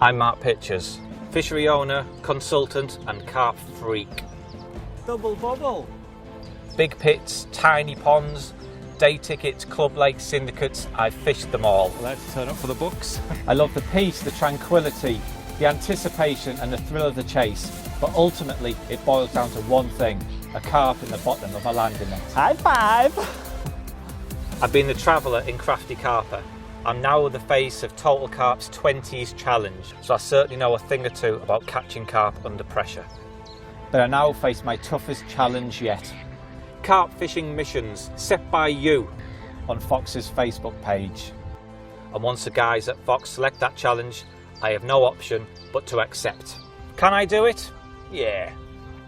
I'm Mark Pitchers, fishery owner, consultant and carp freak. Double bubble. Big pits, tiny ponds, day tickets, club lakes, syndicates, I've fished them all. Let's turn up for the books. I love the peace, the tranquility, the anticipation and the thrill of the chase, but ultimately it boils down to one thing, a carp in the bottom of a landing net. High five! I've been the traveller in Crafty Carper. I'm now the face of Total Carp's 20s challenge, so I certainly know a thing or two about catching carp under pressure. But I now face my toughest challenge yet. Carp fishing missions set by you on Fox's Facebook page. And once the guys at Fox select that challenge, I have no option but to accept. Can I do it? Yeah.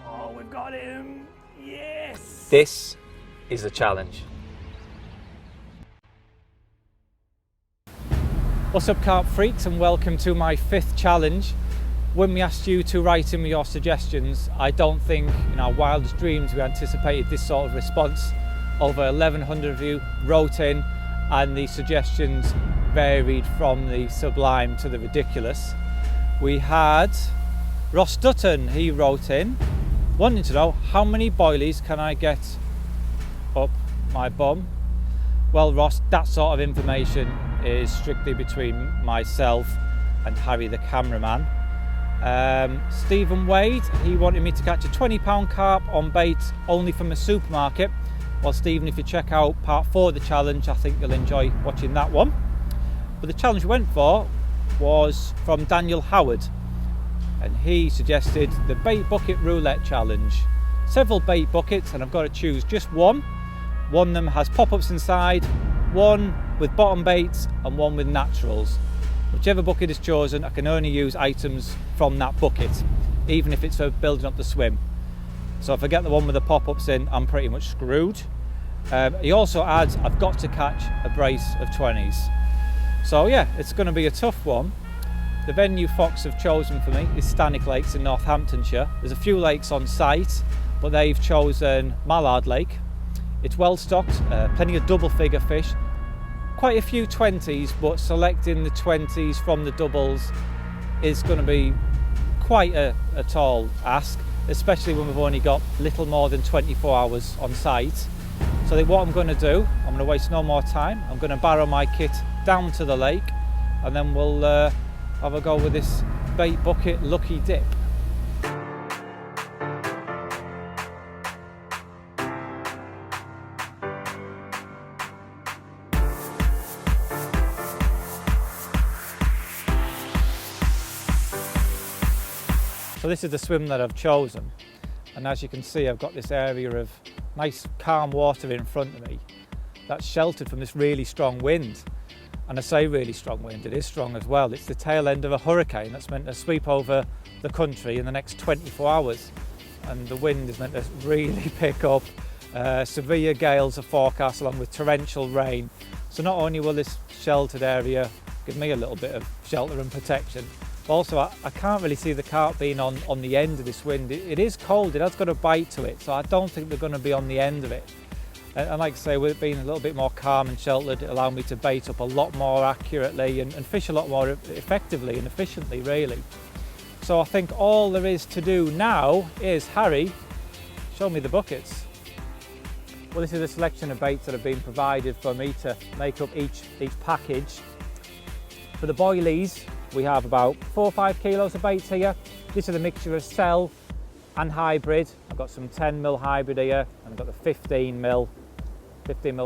Oh, we've got him! Yes! This is the challenge. What's up, carp freaks, and welcome to my 5th challenge. When we asked you to write in with your suggestions, I don't think in our wildest dreams we anticipated this sort of response. Over 1,100 of you wrote in, and the suggestions varied from the sublime to the ridiculous. We had Ross Dutton, he wrote in, wanting to know how many boilies can I get up my bum. Well, Ross, that sort of information is strictly between myself and Harry the cameraman. Stephen Wade, he wanted me to catch a £20 carp on bait only from a supermarket. Well, Stephen, if you check out part 4 of the challenge, I think you'll enjoy watching that one. But the challenge we went for was from Daniel Howard, and he suggested the Bait Bucket Roulette challenge. Several bait buckets, and I've got to choose just one. One of them has pop-ups inside, one with bottom baits and one with naturals. Whichever bucket is chosen, I can only use items from that bucket, even if it's for building up the swim. So if I get the one with the pop-ups in, I'm pretty much screwed. He also adds, I've got to catch a brace of 20s. So yeah, it's going to be a tough one. The venue Fox have chosen for me is Stanwick Lakes in Northamptonshire. There's a few lakes on site, but they've chosen Mallard Lake. It's well stocked, plenty of double figure fish, quite a few 20s, but selecting the 20s from the doubles is going to be quite a tall ask, especially when we've only got little more than 24 hours on site. So I think what I'm going to do, I'm going to waste no more time, I'm going to barrow my kit down to the lake and then we'll have a go with this bait bucket lucky dip. So this is the swim that I've chosen, and as you can see I've got this area of nice calm water in front of me that's sheltered from this really strong wind. And I say really strong wind, it is strong as well. It's the tail end of a hurricane that's meant to sweep over the country in the next 24 hours. And the wind is meant to really pick up. Severe gales are forecast along with torrential rain. So not only will this sheltered area give me a little bit of shelter and protection, but also I can't really see the carp being on the end of this wind. It is cold, it has got a bite to it, so I don't think they're going to be on the end of it. And like I say, with it being a little bit more calm and sheltered, it allowed me to bait up a lot more accurately and fish a lot more effectively and efficiently, really. So I think all there is to do now is, Harry, show me the buckets. Well, this is a selection of baits that have been provided for me to make up each package. For the boilies, we have about 4 or 5 kilos of baits here. This is a mixture of cell and hybrid. I've got some 10mm hybrid here, and I've got the 15mm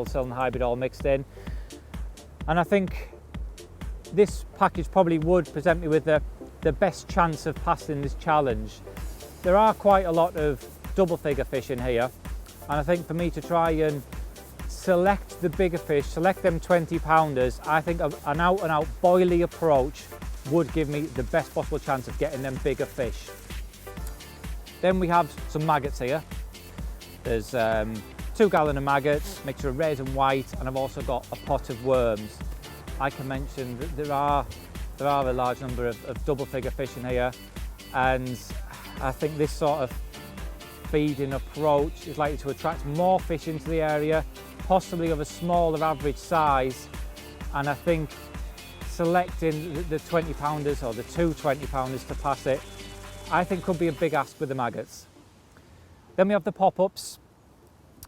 cell and hybrid all mixed in. And I think this package probably would present me with the best chance of passing this challenge. There are quite a lot of double figure fish in here, and I think for me to try and select the bigger fish, select them 20-pounders, I think an out and out boilie approach would give me the best possible chance of getting them bigger fish. Then we have some maggots here. There's 2 gallon of maggots, mixture of red and white, and I've also got a pot of worms. I can mention that there are a large number of double figure fish in here, and I think this sort of feeding approach is likely to attract more fish into the area, possibly of a smaller average size, and I think selecting the 20 pounders or the two 20 pounders to pass it, I think could be a big ask with the maggots. Then we have the pop-ups.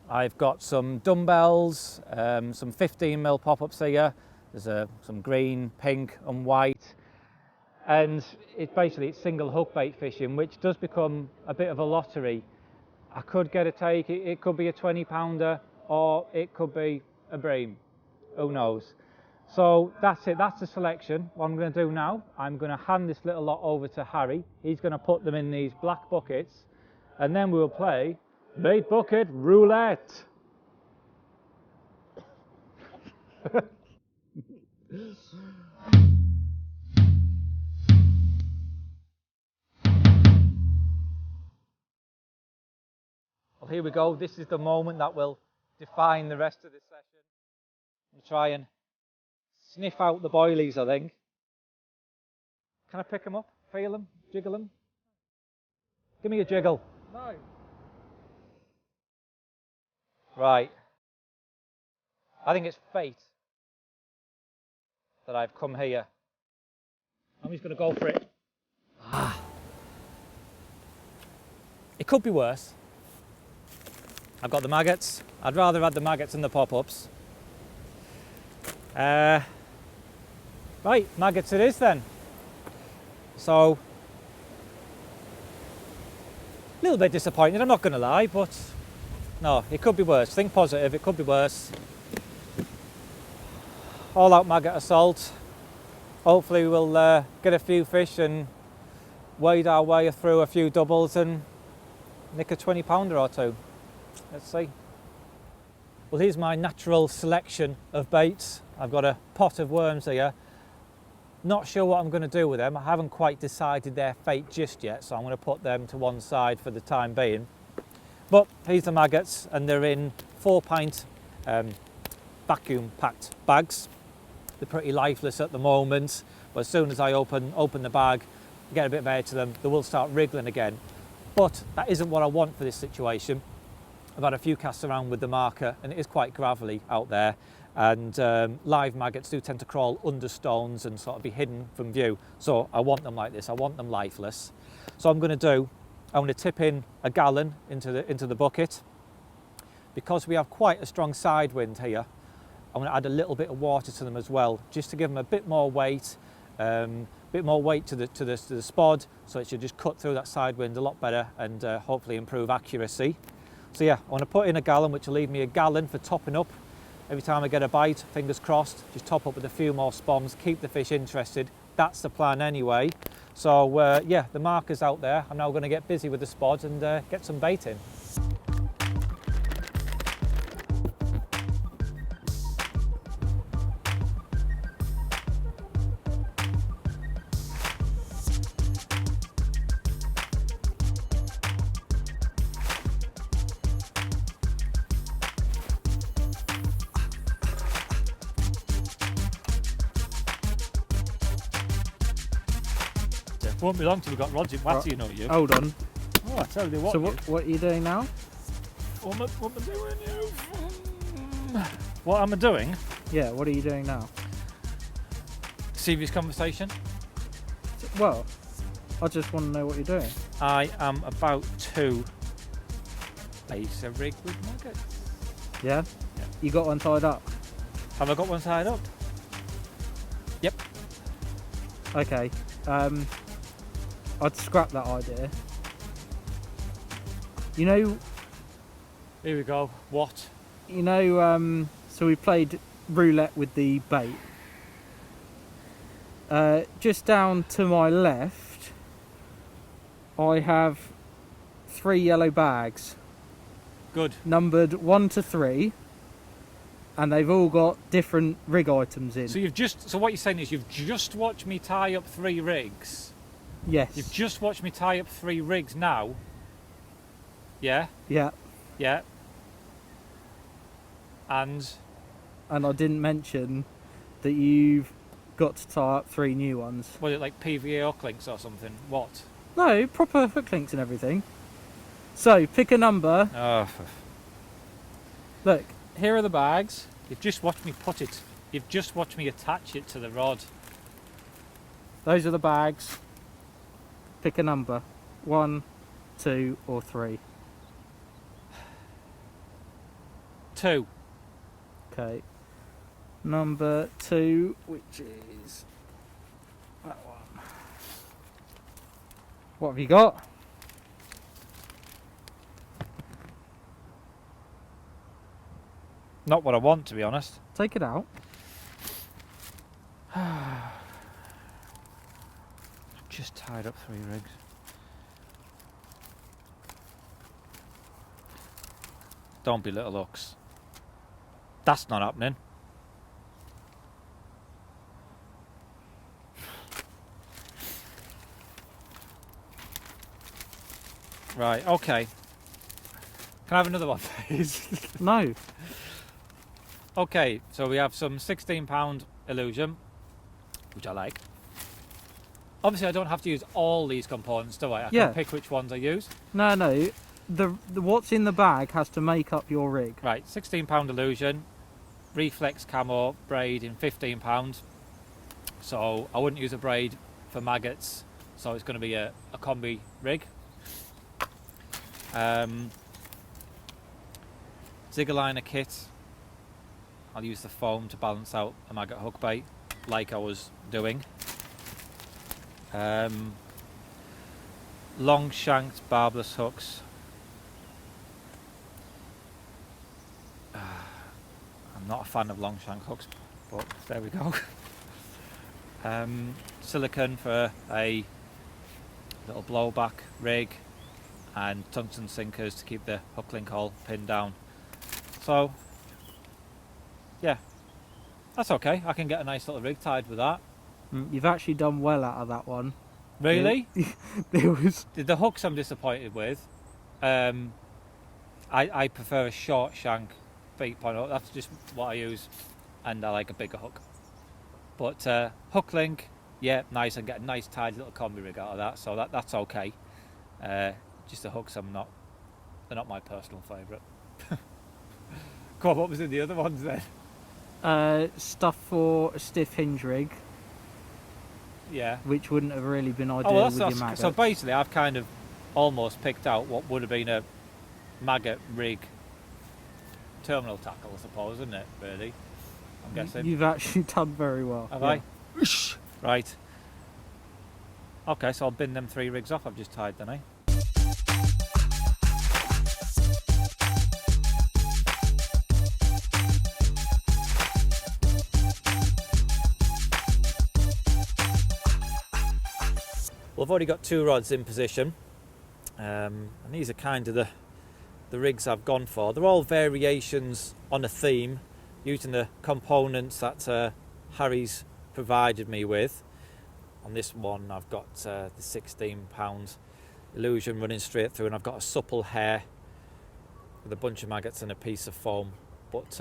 I've got some dumbbells, some 15mm pop-ups here. There's some green, pink and white. And it's single hook bait fishing, which does become a bit of a lottery. I could get a take, it could be a 20 pounder or it could be a bream, who knows. So that's it, that's the selection. What I'm going to do now, I'm going to hand this little lot over to Harry. He's going to put them in these black buckets and then we'll play Bait Bucket Roulette. Well, here we go. This is the moment that will define the rest of this session. I'm try and sniff out the boilies, I think. Can I pick them up, feel them, jiggle them? Give me a jiggle. No. Right. I think it's fate that I've come here. I'm just going to go for it. It could be worse. I've got the maggots. I'd rather have the maggots than the pop-ups. Right, maggots it is then. So, a little bit disappointed, I'm not going to lie, but no, it could be worse. Think positive, it could be worse. All out maggot assault. Hopefully we'll get a few fish and wade our way through a few doubles and nick a 20 pounder or two. Let's see. Well, here's my natural selection of baits. I've got a pot of worms here. Not sure what I'm going to do with them. I haven't quite decided their fate just yet, so I'm going to put them to one side for the time being. But here's the maggots, and they're in 4-pint vacuum packed bags. They're pretty lifeless at the moment, but as soon as I open the bag, get a bit of air to them, they will start wriggling again. But that isn't what I want for this situation. I've had a few casts around with the marker and it is quite gravelly out there, and live maggots do tend to crawl under stones and sort of be hidden from view. So I want them like this, I want them lifeless. So I'm going to tip in a gallon into the bucket. Because we have quite a strong side wind here, I'm going to add a little bit of water to them as well, just to give them a bit more weight to the spod, so it should just cut through that side wind a lot better and hopefully improve accuracy. So yeah, I want to put in a gallon, which will leave me a gallon for topping up. Every time I get a bite, fingers crossed, just top up with a few more spawns, keep the fish interested. That's the plan anyway. So yeah, the marker's out there. I'm now going to get busy with the spod and get some bait in. Won't be long till we've got rods in water, you know you. Hold on. Oh, I tell you what. So what are you doing now? What am I doing, you? What am I doing? Yeah, what are you doing now? Serious conversation. Well, I just want to know what you're doing. I am about to base a rig with maggots. Yeah? Yeah. You got one tied up? Have I got one tied up? Yep. Okay. I'd scrap that idea. You know... Here we go. What? You know, so we played roulette with the bait. Just down to my left, I have 3 yellow bags. Good. Numbered 1 to 3. And they've all got different rig items in. So what you're saying is you've just watched me tie up 3 rigs. Yes. You've just watched me tie up 3 rigs now. Yeah? Yeah. Yeah. And I didn't mention that you've got to tie up 3 new ones. was it like PVA hook links or something? What? No, proper hook links and everything. So, pick a number. Oh. Look, here are the bags. You've just watched me put it. You've just watched me attach it to the rod. Those are the bags. Pick a number. 1, 2 or 3. 2. Okay. Number 2, which is that one. What have you got? Not what I want, to be honest. Take it out. I've just tied up 3 rigs. Don't be little hooks. That's not happening. Right, okay. Can I have another one, please? No. Okay, so we have some 16-pound illusion, which I like. Obviously, I don't have to use all these components, do I? I Yeah. can pick which ones I use. No. The what's in the bag has to make up your rig. Right, 16-pound illusion, reflex camo braid in 15-pound. So I wouldn't use a braid for maggots, so it's going to be a combi rig. Zigger liner kit. I'll use the foam to balance out a maggot hook bait, like I was doing. Long shanked barbless hooks. I'm not a fan of long shank hooks, but there we go. Silicone for a little blowback rig, and tungsten sinkers to keep the hook link hole pinned down. So yeah, that's okay. I can get a nice little rig tied with that. You've actually done well out of that one. Really? There was The hooks I'm disappointed with. I prefer a short shank bait point hook. That's just what I use, and I like a bigger hook. But hook link, yeah, nice. I get a nice tidy little combi rig out of that, so that's okay. Just the hooks, they're not my personal favourite. Go on, what was in the other ones then? stuff for a stiff hinge rig, Yeah. which wouldn't have really been ideal Oh, well, with your maggots. so basically, I've kind of almost picked out what would have been a maggot rig terminal tackle, I suppose, isn't it? Really, I'm guessing. You've actually done very well. Have yeah. I? Right. Okay, so I'll bin them 3 rigs off I've just tied then, eh? Well, I've already got 2 rods in position, and these are kind of the rigs I've gone for. They're all variations on a theme, using the components that Harry's provided me with. On this one, I've got the 16-pound illusion running straight through, and I've got a supple hair with a bunch of maggots and a piece of foam. But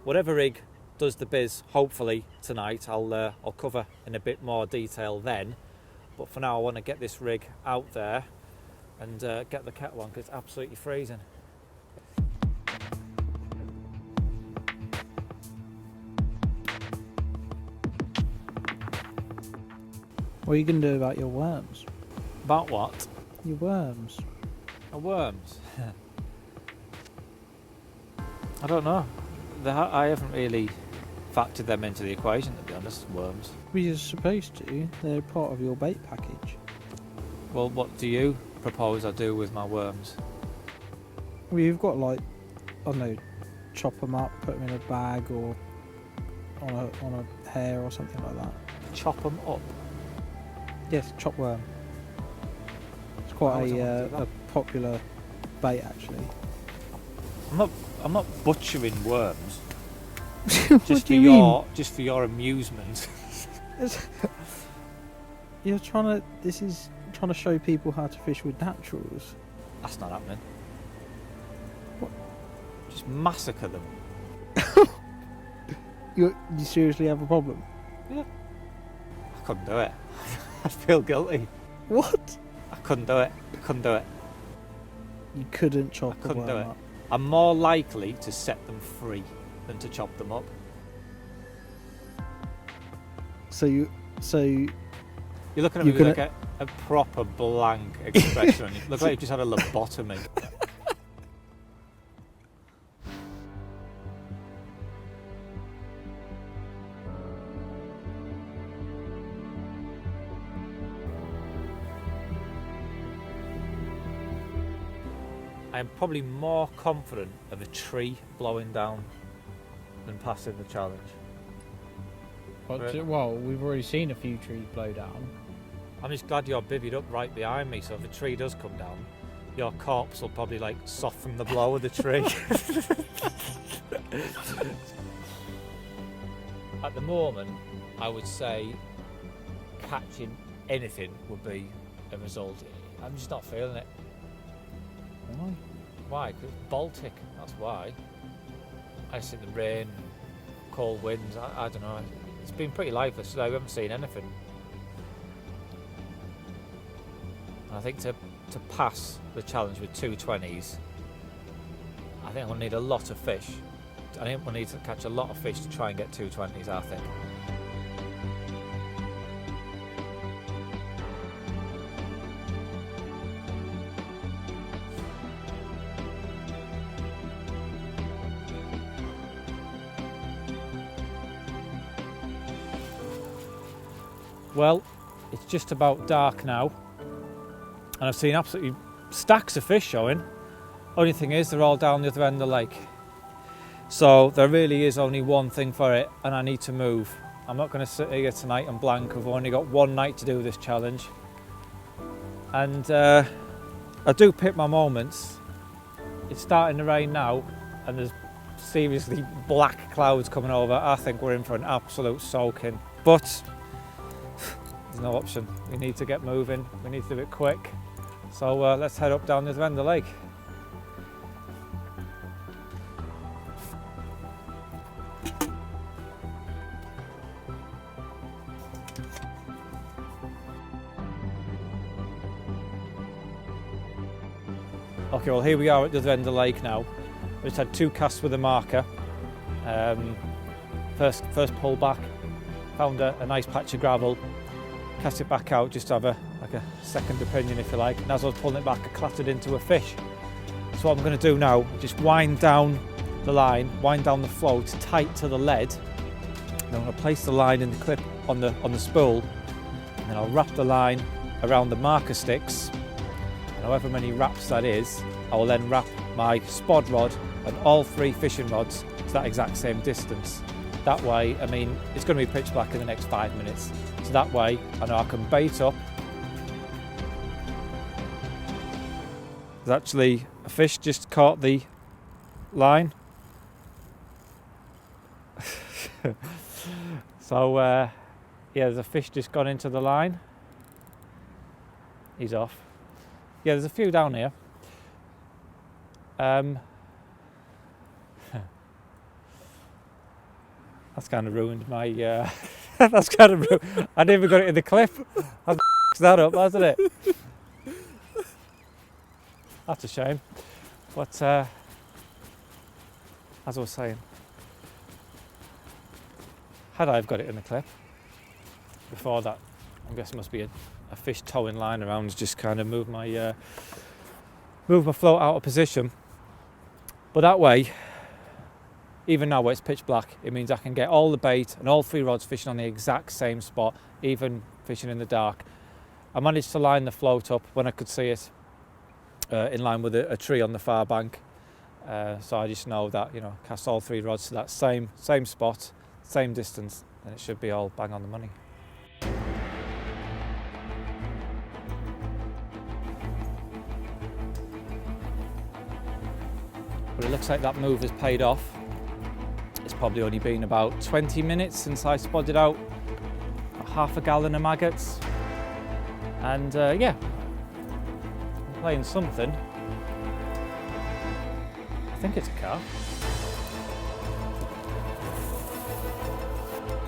whatever rig does the biz, hopefully tonight, I'll cover in a bit more detail then. But for now, I want to get this rig out there and get the kettle on, because it's absolutely freezing. What are you going to do about your worms? About what? Your worms. Worms? I don't know. I haven't really factored them into the equation, to be honest, worms. We are supposed to. They're part of your bait package. Well, what do you propose I do with my worms? Well, you've got, like, I don't know, chop them up, put them in a bag or on a hair or something like that. Chop them up? Yes, chop worm. It's Why quite would I want to do a popular bait, actually. I'm not butchering worms. What Just do you mean? Just for your amusement. You're trying to. This is trying to show people how to fish with naturals. That's not happening. What? Just massacre them. You seriously have a problem? I couldn't do it. I feel guilty. What? I couldn't do it. You couldn't chop I couldn't a do worm it. up. I'm more likely to set them free than to chop them up. So You're looking at me with like a proper blank expression on you. Look like you've just had a lobotomy. I am probably more confident of a tree blowing down than passing the challenge. Well, we've already seen a few trees blow down. I'm just glad you're bivvied up right behind me, so if a tree does come down, your corpse will probably like soften the blow of the tree. At the moment, I would say catching anything would be a result. I'm just not feeling it. Why? Why? Because it's Baltic, that's why. I just think the rain, cold winds, I don't know. It's been pretty lifeless today, we haven't seen anything. And I think to pass the challenge with 220s, I think we'll need a lot of fish. I think we'll need to catch a lot of fish to try and get 220s, I think. Well, it's just about dark now, and I've seen absolutely stacks of fish showing. Only thing is, they're all down the other end of the lake. So there really is only one thing for it, and I need to move. I'm not going to sit here tonight and blank. I've only got one night to do this challenge. And I do pick my moments. It's starting to rain now, and there's seriously black clouds coming over. I think we're in for an absolute soaking. But there's no option. We need to get moving. We need to do it quick. So let's head up down the other end of the lake. Okay, well here we are at the other end of the lake now. I just had 2 casts with a marker. First pull back, found a nice patch of gravel. Cast it back out just to have a second opinion, if you like. And as I was pulling it back, I clattered into a fish. So what I'm going to do now, just wind down the line, wind down the float tight to the lead. Then I'm going to place the line in the clip on the spool, and then I'll wrap the line around the marker sticks. And however many wraps that is, I will then wrap my spod rod and all 3 fishing rods to that exact same distance. That way, I mean, it's going to be pitch black in the next 5 minutes. So that way, I know I can bait up. There's actually a fish just caught the line. So, yeah, there's a fish just gone into the line. He's off. Yeah, there's a few down here. That's kind of ruined my. That's kind of ruined. I never got it in the clip. I've that up, hasn't it? That's a shame. But as I was saying, had I have got it in the clip before that, I guess it must be a fish towing line around, just kind of move my float out of position. But that way, even now where it's pitch black, it means I can get all the bait and all 3 rods fishing on the exact same spot, even fishing in the dark. I managed to line the float up when I could see it in line with a tree on the far bank. So I just know that, you know, cast all 3 rods to that same spot, same distance, and it should be all bang on the money. But it looks like that move has paid off. It's probably only been about 20 minutes since I spotted out half a gallon of maggots. And yeah, I'm playing something. I think it's a carp.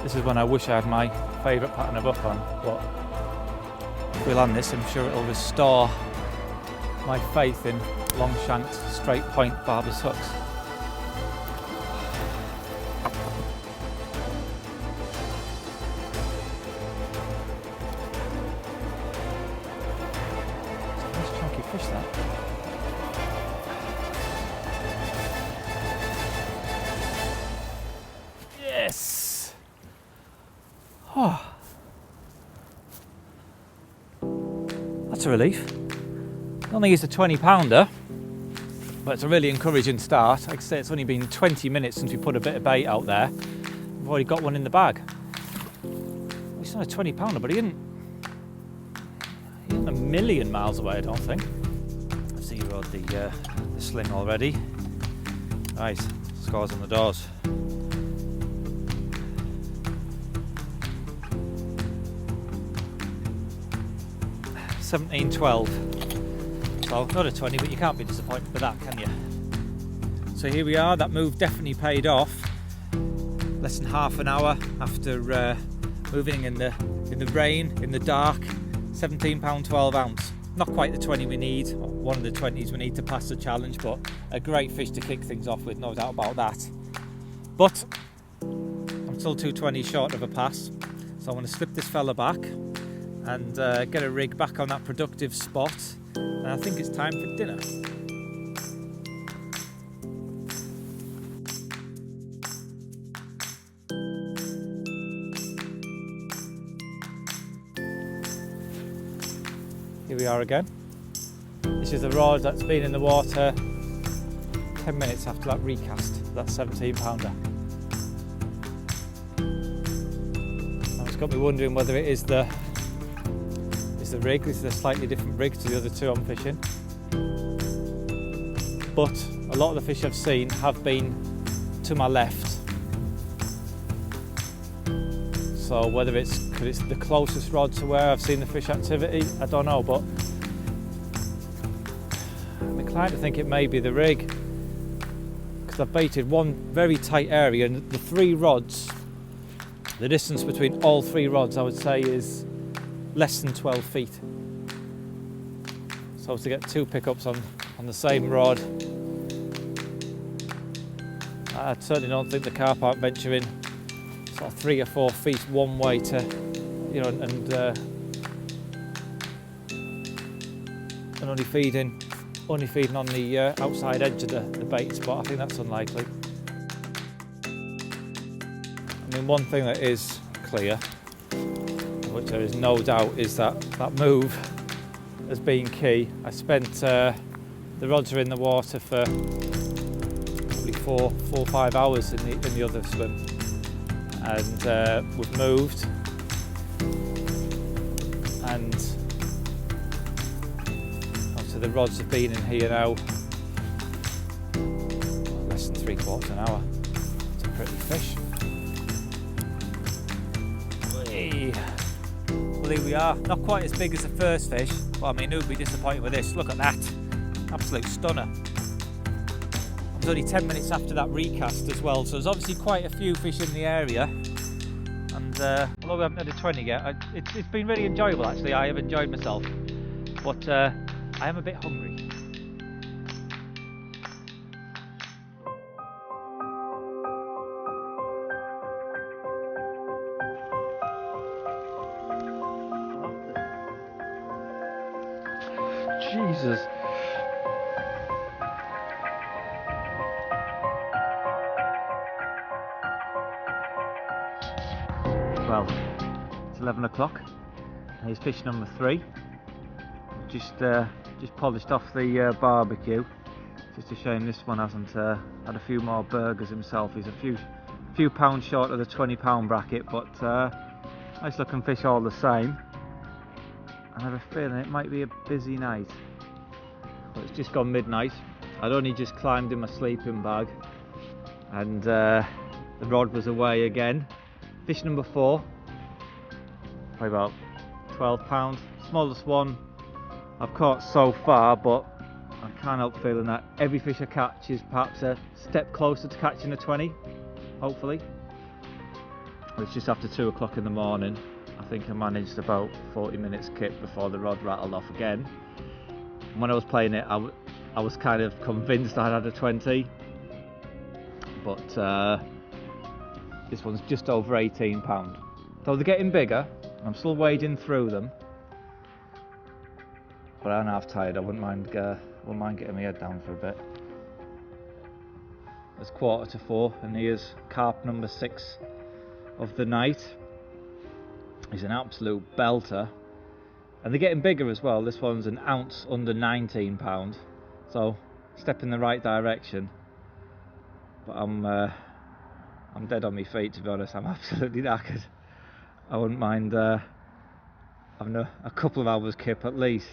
This is when I wish I had my favourite pattern of hook on, but if we land this, I'm sure it'll restore my faith in long-shanked, straight-point barbless hooks. fish that. Yes! Oh. That's a relief. I don't think it's a 20-pounder, but it's a really encouraging start. Like I say, it's only been 20 minutes since we put a bit of bait out there. We've already got one in the bag. It's not a 20-pounder, but he isn't a million miles away, I don't think. I've zeroed the sling already. Right, scores on the doors. $17.12. So not a 20, but you can't be disappointed with that, can you? So here we are. That move definitely paid off. Less than half an hour after moving in the rain, in the dark. £17, 12 ounce. Not quite the 20 we need, or one of the 20s we need to pass the challenge, but a great fish to kick things off with, no doubt about that. But I'm still 220 short of a pass, so I want to slip this fella back and get a rig back on that productive spot. And I think it's time for dinner. Here we are again. This is the rod that's been in the water 10 minutes after that recast, that 17-pounder. Now it's got me wondering whether it is the rig. This is a slightly different rig to the other two I'm fishing. But a lot of the fish I've seen have been to my left. So whether it's because it's the closest rod to where I've seen the fish activity, I don't know, but I'm inclined to think it may be the rig, because I've baited one very tight area, and the three rods, the distance between all three rods I would say is less than 12 feet. So to get two pickups on the same rod, I certainly don't think the carp aren't venturing sort of 3 or 4 feet one way to, you know, and only feeding on the outside edge of the bait spot. I think that's unlikely. I mean, one thing that is clear, which there is no doubt, is that move has been key. I spent the rods are in the water for probably 4 or 5 hours in the other swim, and we've moved, and obviously the rods have been in here now less than 3/4 an hour. It's a pretty fish. Well, here we are. Not quite as big as the first fish, but I mean, who'd be disappointed with this? Look at that. Absolute stunner. It was only 10 minutes after that recast as well, so there's obviously quite a few fish in the area. And although we haven't had a 20 yet, it's been really enjoyable actually. I have enjoyed myself, but I am a bit hungry. Jesus. Well, it's 11 o'clock. Here's fish number 3. Just polished off the barbecue. Just a shame this one hasn't had a few more burgers himself. He's a few pounds short of the 20-pound bracket, but nice looking fish all the same. I have a feeling it might be a busy night. Well, it's just gone midnight. I'd only just climbed in my sleeping bag, and the rod was away again. Fish number 4, probably about 12 pounds. Smallest one I've caught so far, but I can't help feeling that every fish I catch is perhaps a step closer to catching a 20, hopefully. Well, it's just after 2 o'clock in the morning. I think I managed about 40 minutes kip before the rod rattled off again. And when I was playing it, I was kind of convinced I had a 20, but this one's just over 18 pounds. So they're getting bigger. I'm still wading through them. but I'm half tired. I wouldn't mind getting my head down for a bit. It's 4:45 and here's carp number 6 of the night. He's an absolute belter, and they're getting bigger as well. This one's an ounce under 19 pound, so step in the right direction. But I'm dead on my feet, to be honest. I'm absolutely knackered. I wouldn't mind having a couple of hours kip at least.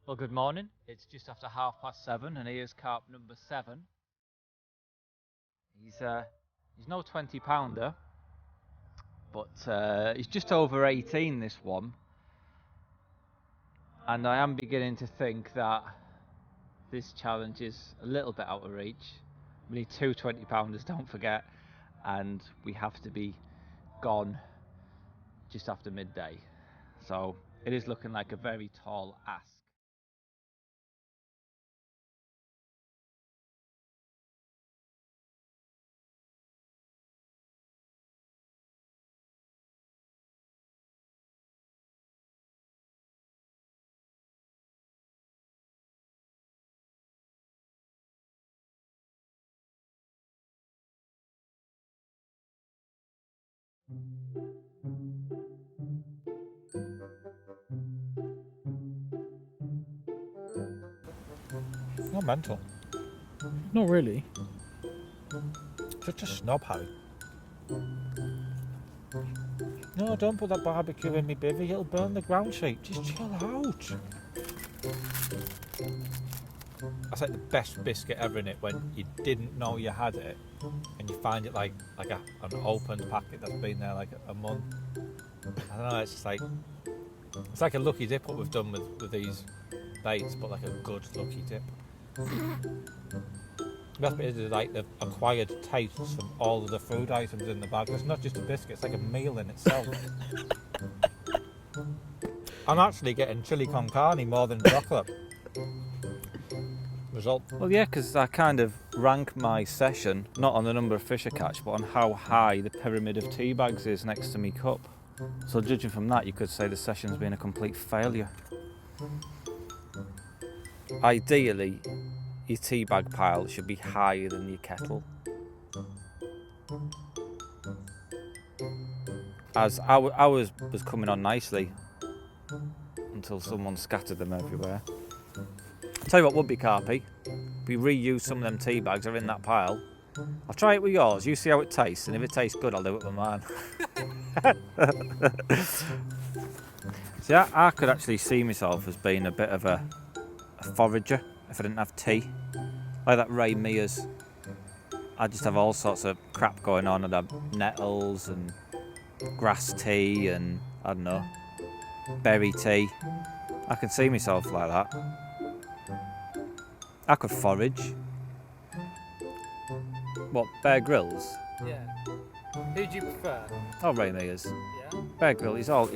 Well, good morning. It's just after 7:30 and here's carp number 7. He's no 20 pounder, but he's just over 18, this one. And I am beginning to think that this challenge is a little bit out of reach. We need 2 20 pounders, don't forget, and we have to be gone just after midday. So it is looking like a very tall ask. Not mental. Not really. Such a snob, Harry. No, don't put that barbecue in me bivvy, it'll burn the ground sheet. Just chill out. That's like the best biscuit ever, in it, when you didn't know you had it and you find it like an opened packet that's been there like a month. I don't know, it's like a lucky dip what we've done with these baits, but like a good lucky dip. The best bit is like the acquired tastes from all of the food items in the bag. It's not just a biscuit, it's like a meal in itself. I'm actually getting chili con carne more than chocolate. Result. Well, yeah, because I kind of rank my session not on the number of fish I catch, but on how high the pyramid of tea bags is next to me cup. So judging from that, you could say the session's been a complete failure. Ideally, your tea bag pile should be higher than your kettle. As ours was coming on nicely until someone scattered them everywhere. Tell you what would be carpy, we reuse some of them tea bags that are in that pile. I'll try it with yours, you see how it tastes, and if it tastes good I'll do it with mine. See, I could actually see myself as being a bit of a forager if I didn't have tea. Like that Ray Mears. I'd just have all sorts of crap going on. I'd have nettles and grass tea and, I don't know, berry tea. I can see myself like that. I could forage. What, Bear Grylls? Yeah. Who do you prefer? Oh, Ray Mears. Yeah. Bear Grylls, he's all...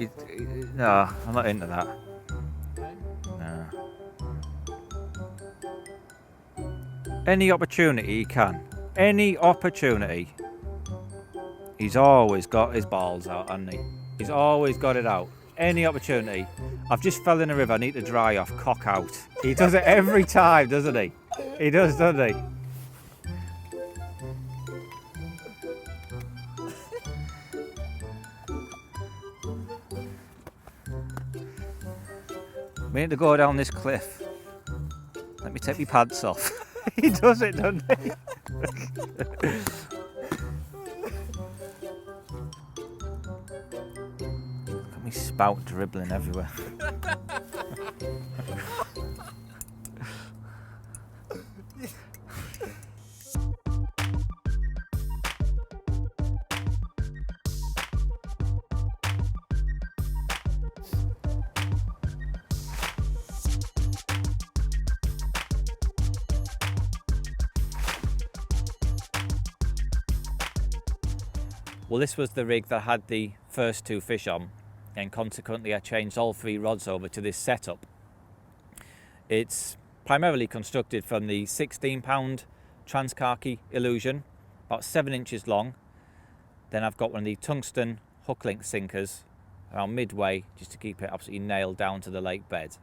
no, I'm not into that. No. Any opportunity he can. Any opportunity. He's always got his balls out, hasn't he? He's always got it out. Any opportunity. I've just fell in a river, I need to dry off, cock out. He does it every time, doesn't he? He does, doesn't he? We need to go down this cliff. Let me take my pants off. He does it, doesn't he? Look at me spout dribbling everywhere. Well, this was the rig that had the first 2 fish on, and consequently I changed all 3 rods over to this setup. It's primarily constructed from the 16-pound Transcarkey Illusion, about 7 inches long. Then I've got one of the tungsten hook link sinkers around midway, just to keep it absolutely nailed down to the lake bed.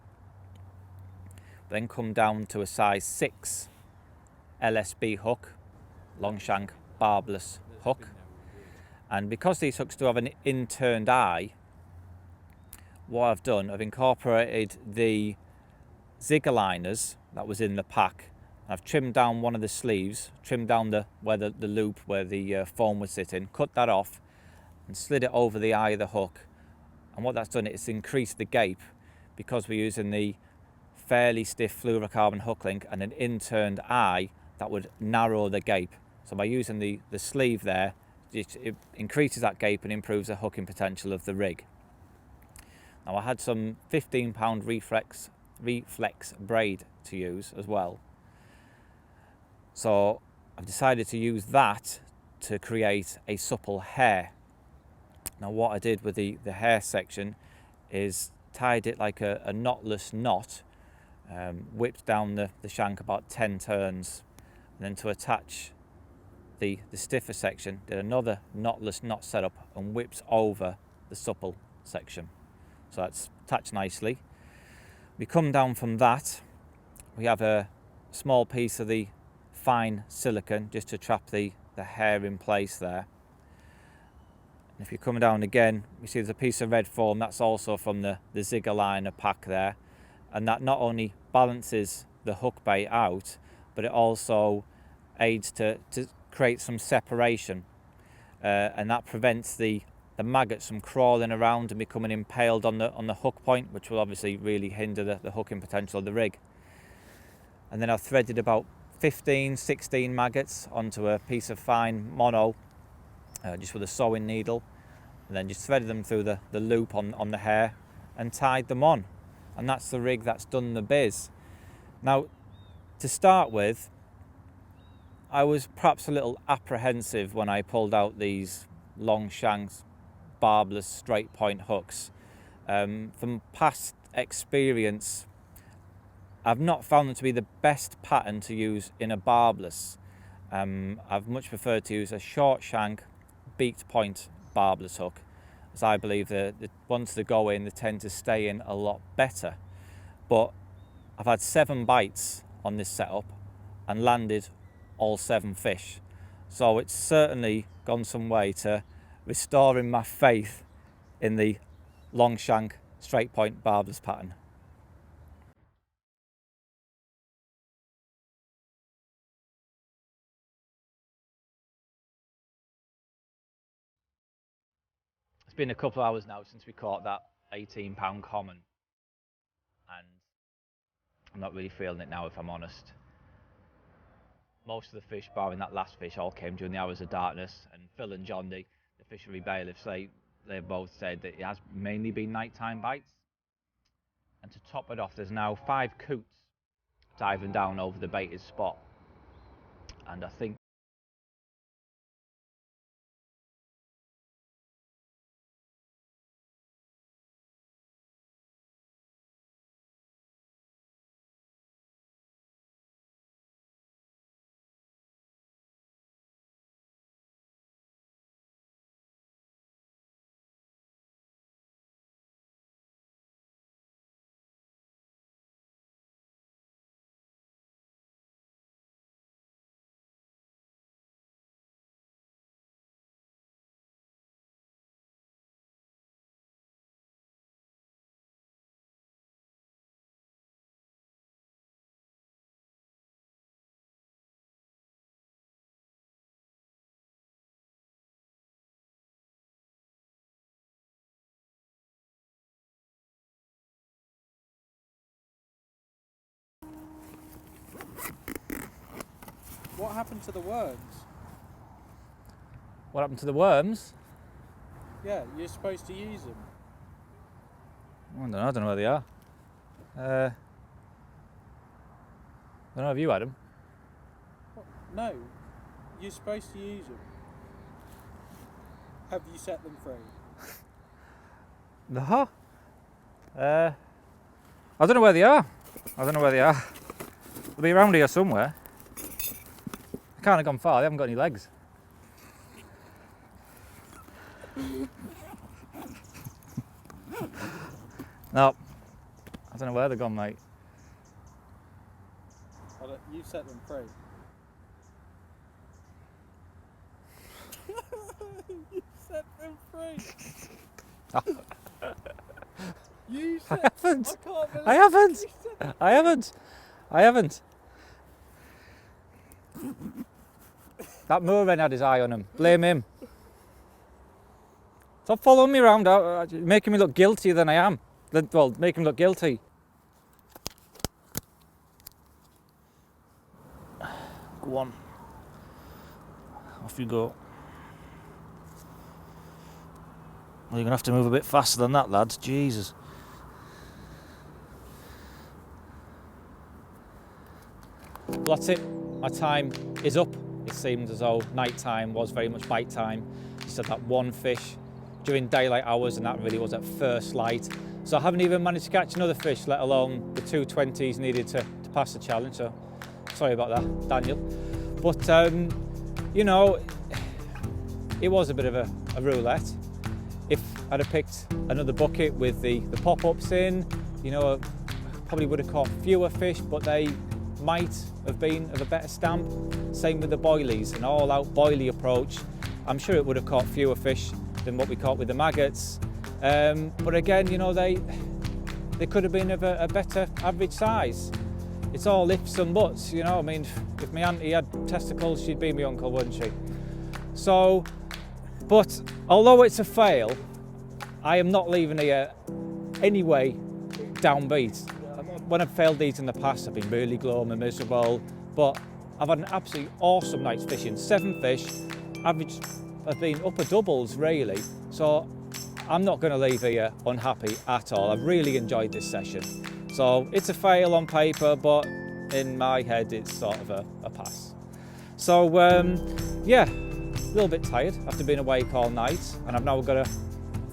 Then come down to a size 6 LSB hook, long shank barbless hook. And because these hooks do have an in-turned eye, what I've done, I've incorporated the zig aligners that was in the pack. I've trimmed down one of the sleeves, trimmed down the loop where the foam was sitting, cut that off and slid it over the eye of the hook. And what that's done is increased the gape, because we're using the fairly stiff fluorocarbon hook link and an in-turned eye that would narrow the gape. So by using the sleeve there, it increases that gape and improves the hooking potential of the rig. Now I had some 15-pound reflex braid to use as well. So I've decided to use that to create a supple hair. Now what I did with the hair section is tied it like a knotless knot, whipped down the shank about 10 turns, and then to attach the stiffer section, did another knotless knot setup and whipped over the supple section. So that's attached nicely. We come down from that, we have a small piece of the fine silicone just to trap the hair in place there. And if you come down again, we see there's a piece of red foam, that's also from the zig aligner pack there, and that not only balances the hook bait out, but it also aids to create some separation, and that prevents the maggots from crawling around and becoming impaled on the hook point, which will obviously really hinder the hooking potential of the rig. And then I've threaded about 15-16 maggots onto a piece of fine mono, just with a sewing needle, and then just threaded them through the loop on the hair and tied them on. And that's the rig that's done the biz. Now, to start with, I was perhaps a little apprehensive when I pulled out these long shanks, barbless straight point hooks. From past experience, I've not found them to be the best pattern to use in a barbless. I've much preferred to use a short shank, beaked point barbless hook, as I believe that once they go in, they tend to stay in a lot better. But I've had 7 bites on this setup and landed all 7 fish. So it's certainly gone some way to restoring my faith in the long shank straight point barbless pattern. It's been a couple of hours now since we caught that 18-pound common, and I'm not really feeling it now, if I'm honest. Most of the fish, barring that last fish, all came during the hours of darkness, and Phil and John, the fishery bailiffs, they both said that it has mainly been nighttime bites. And to top it off, there's now 5 coots diving down over the baited spot, and I think What happened to the worms? What happened to the worms? Yeah, you're supposed to use them. I don't know where they are. I don't know, have you had them? What? No, you're supposed to use them. Have you set them free? No. I don't know where they are. I don't know where they are. They'll be around here somewhere. They can't have gone far, they haven't got any legs. No. I don't know where they've gone, mate. You set them free. You set them free. You set. I haven't. I can't believe I haven't. you said- I haven't. I haven't. That moorhen had his eye on him. Blame him. Stop following me around. Making me look guiltier than I am. Well, make him look guilty. Go on. Off you go. Well, you're going to have to move a bit faster than that, lads. Jesus. Well, that's it. My time is up. It seemed as though night time was very much bite time. Just had that one fish during daylight hours, and that really was at first light. So I haven't even managed to catch another fish, let alone the 220s needed to pass the challenge. So sorry about that, Daniel. But you know, it was a bit of a roulette. If I'd have picked another bucket with the pop-ups in, you know, I probably would have caught fewer fish, but they might have been of a better stamp. Same with the boilies, an all-out boilie approach. I'm sure it would have caught fewer fish than what we caught with the maggots. But again, you know, they could have been of a better average size. It's all ifs and buts, you know. I mean, if my auntie had testicles, she'd be my uncle, wouldn't she? So, but although it's a fail, I am not leaving here anyway downbeat. When I've failed these in the past, I've been really glum and miserable, but I've had an absolutely awesome night's fishing. 7 fish, average have been upper doubles really. So I'm not going to leave here unhappy at all. I've really enjoyed this session. So it's a fail on paper, but in my head it's sort of a pass. So yeah, a little bit tired after being awake all night, and I've now got a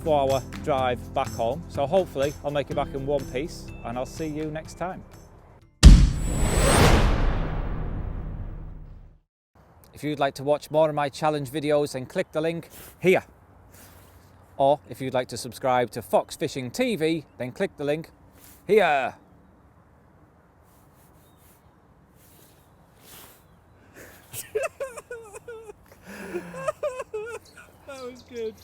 4-hour drive back home. So hopefully I'll make it back in one piece, and I'll see you next time. If you'd like to watch more of my challenge videos, then click the link here. Or if you'd like to subscribe to Fox Fishing TV, then click the link here. That was good.